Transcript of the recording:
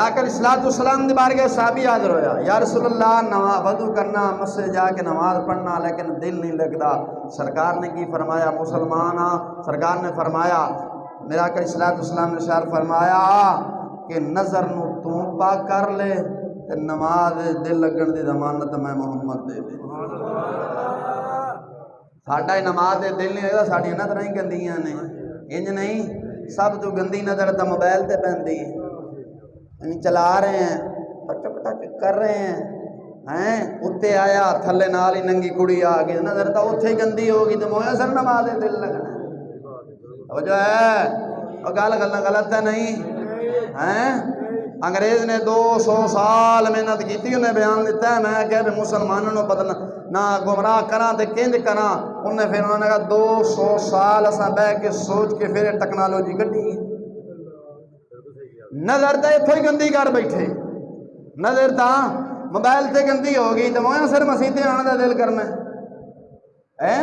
آقا علیہ الصلوۃ والسلام دی بارگاہ صحابی حاضر ہویا، یا رسول اللہ وضو کرنا، مسجد جا کے نماز پڑھنا، لیکن دل نہیں لگتا۔ سرکار نے کی فرمایا؟ مسلمان ہاں۔ سرکار نے فرمایا، میرا آقا علیہ الصلوۃ والسلام نے ارشاد فرمایا کہ نظر نو تو پاک کر لے تے نماز دل لگن دی ضمانت میں محمد دے دے۔ ساڈا ہی نماز دے دل نہیں لگتا، ساڈی نظراں ہی گندیاں نے۔ انج نہیں، سب تو گندی نظر تو موبائل تے پیندی ہے، چلا رہے ہیں، ٹک ٹک کر رہے ہیں، اتنے آیا تھلے نال ہی ننگی کڑی آ گئی، نظر تو اتنے ہی گندی ہوگی تو مویا سر نماز دل لگنا۔ وہ جو ہے وہ گل غلط ہے نہیں ہیں؟ انگریز نے 200 سال محنت کی، انہیں بیان دیتا ہے، میں کہ مسلمانوں نے بدلنا نہ گمراہ کرا تے کنج کرا، انہیں پھر انہوں نے کہا 200 سال اساں بہ کے سوچ کے پھر ٹیکنالوجی کٹی۔ نظر تو اتوں ہی گندی کر بیٹھے، نظر تو موبائل سے گندی ہو گئی تو مویا سر مسیح آنے کا دل کرنا ہے۔